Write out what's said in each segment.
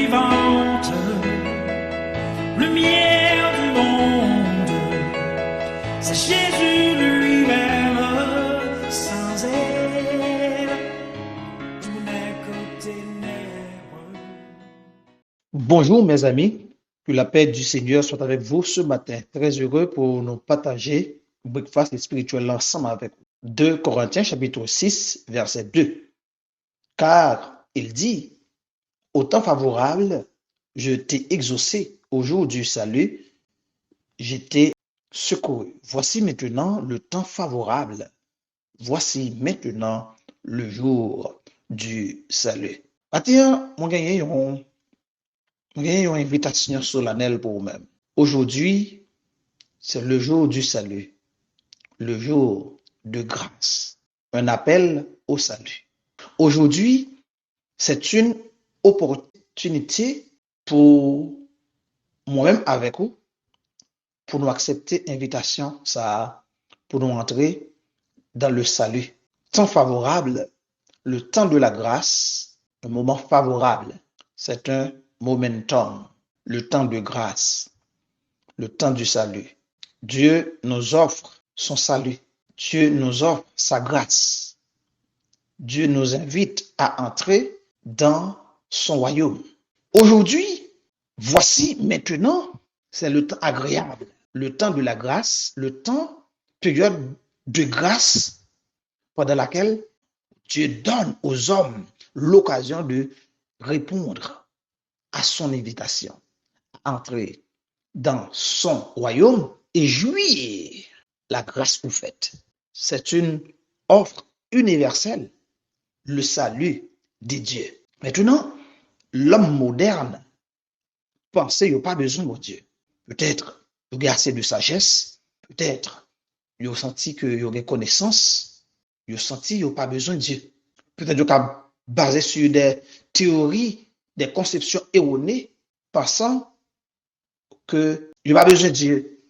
vivante, lumière du monde, c'est Jésus lui-même, sans elle, tout n'est que ténèbres. Bonjour mes amis, que la paix du Seigneur soit avec vous ce matin. Très heureux pour nous partager le breakfast spirituel ensemble avec vous. 2 Corinthiens chapitre 6 verset 2. Car il dit, au temps favorable, je t'ai exaucé, au jour du salut, je t'ai secouru. Voici maintenant le temps favorable. Voici maintenant le jour du salut. Maintenant, mon gagné, une invitation solennelle pour vous-même. Aujourd'hui, c'est le jour du salut, le jour de grâce, un appel au salut. Aujourd'hui, c'est une opportunité pour moi-même avec vous, pour nous accepter l'invitation, ça, pour nous entrer dans le salut. Temps favorable, le temps de la grâce, un moment favorable, c'est un momentum, le temps de grâce, le temps du salut. Dieu nous offre son salut. Dieu nous offre sa grâce. Dieu nous invite à entrer dans son royaume. Aujourd'hui, voici maintenant, c'est le temps agréable, le temps de la grâce, le temps, période de grâce pendant laquelle Dieu donne aux hommes l'occasion de répondre à son invitation, à entrer dans son royaume et jouir la grâce vous faite. C'est une offre universelle, le salut de Dieu. Maintenant, l'homme moderne pensait qu'il n'y a pas besoin de Dieu. Peut-être il y a assez de sagesse, peut-être il a senti qu'il y a des connaissances, il a senti qu'il n'y a pas besoin de Dieu. Peut-être qu'il a basé sur des théories, des conceptions erronées, pensant qu'il n'y a pas besoin de Dieu.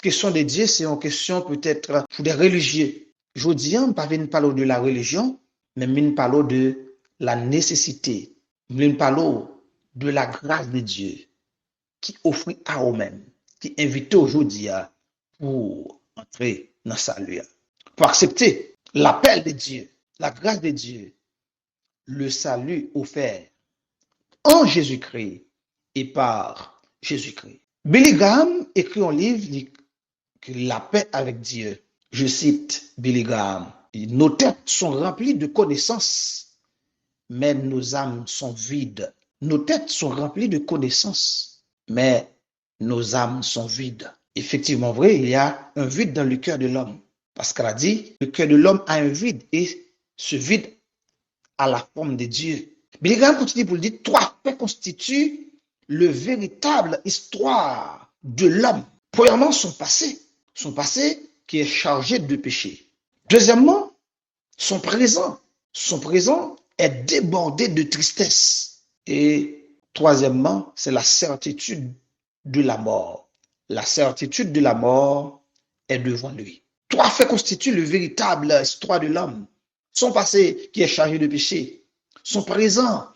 Question de Dieu, c'est une question peut-être pour des religieux. Je dis, on ne parle pas de la religion, mais on parle de la nécessité. On parle de la grâce de Dieu qui offre à eux-mêmes, qui invite aujourd'hui pour entrer dans sa salut, pour accepter l'appel de Dieu, la grâce de Dieu, le salut offert en Jésus-Christ et par Jésus-Christ. Billy Graham écrit un livre que la paix avec Dieu. Je cite Billy Graham. Nos têtes sont remplies de connaissances, mais nos âmes sont vides. Nos têtes sont remplies de connaissances, mais nos âmes sont vides. Effectivement, vrai, il y a un vide dans le cœur de l'homme. Parce qu'elle a dit, le cœur de l'homme a un vide et ce vide a la forme de Dieu. Billy Graham continue pour le dire, trois faits constituent le véritable histoire de l'homme. Premièrement, son passé qui est chargé de péché. Deuxièmement, son présent est débordé de tristesse. Et troisièmement, c'est la certitude de la mort. La certitude de la mort est devant lui. Trois faits constituent le véritable histoire de l'homme. Son passé qui est chargé de péché. Son présent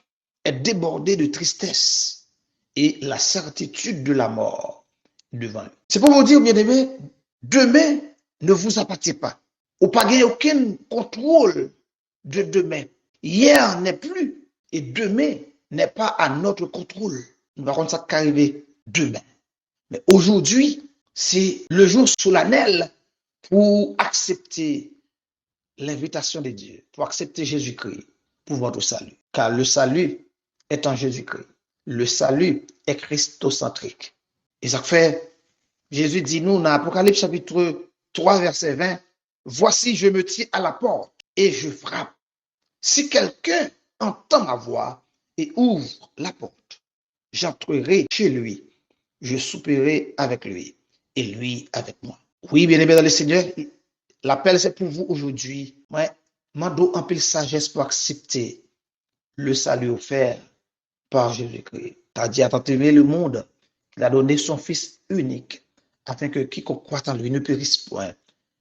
est débordé de tristesse. Et la certitude de la mort devant lui. C'est pour vous dire, bien aimé, demain ne vous appartient pas. Vous n'avez aucun contrôle de demain. Hier n'est plus et demain n'est pas à notre contrôle. Nous allons ça qu'arriver demain. Mais aujourd'hui, c'est le jour solennel pour accepter l'invitation de Dieu, pour accepter Jésus-Christ pour votre salut. Car le salut est en Jésus-Christ. Le salut est christocentrique. Et ça fait, Jésus dit nous dans Apocalypse chapitre 3 verset 20, voici je me tiens à la porte et je frappe. Si quelqu'un entend ma voix et ouvre la porte, j'entrerai chez lui, je souperai avec lui et lui avec moi. Oui, bien aimé dans le Seigneur, l'appel c'est pour vous aujourd'hui. Moi, mando en pile sagesse pour accepter le salut offert par Jésus-Christ. T'as dit à tant aimer le monde, il a donné son Fils unique, afin que quiconque croit en lui ne périsse point,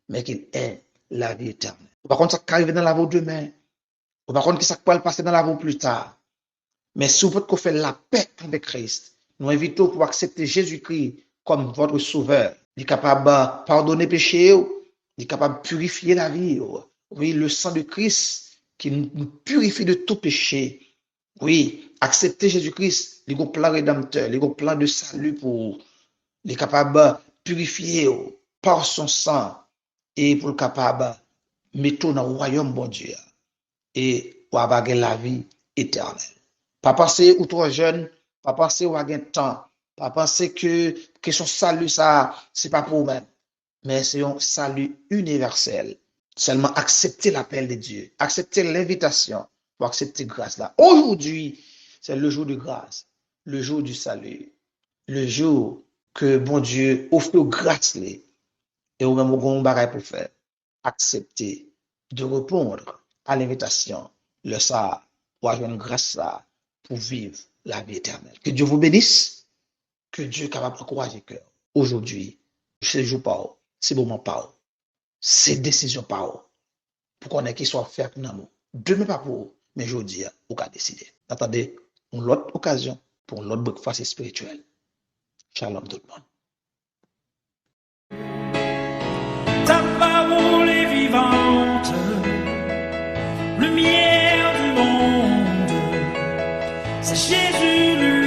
mais qu'il ait la vie éternelle. Par contre, ça qui arrive dans la vie demain, par contre, ça peut passer dans la vie plus tard. Mais si vous pouvez faire la paix avec Christ, nous invitons pour accepter Jésus-Christ comme votre sauveur. Il est capable de pardonner péché, il est capable de purifier la vie. Oui, le sang de Christ qui nous purifie de tout péché. Oui, accepter Jésus-Christ, il a un plan rédempteur, il a un plan de salut pour vous. Il est capable de purifier par son sang et pour le capable de mettre dans le royaume bon Dieu et pour avoir la vie éternelle. Pas penser ou trop jeune, pas penser ou avoir temps, pas penser que question salut ça, c'est pas pour vous-même, mais c'est un salut universel. Seulement accepter l'appel de Dieu, accepter l'invitation pour accepter grâce là. Aujourd'hui, c'est le jour de grâce, le jour du salut, le jour que bon Dieu offre grâce et au même moment bagaille pour faire. Accepter de répondre à l'invitation, le ça, pour avoir une grâce là, pour vivre la vie éternelle. Que Dieu vous bénisse, que Dieu est capable d'encourager cœur. Aujourd'hui, ce jour pas, c'est moment pas, c'est décision pas, pour qu'on ait qu'il soit fait pour nous. Demain pas pour vous, mais aujourd'hui, vous pouvez décider. Attendez, une autre occasion pour l'autre breakfast spirituel. Shalom tout le monde. Ta parole est vivante, lumière du monde, c'est Jésus lui.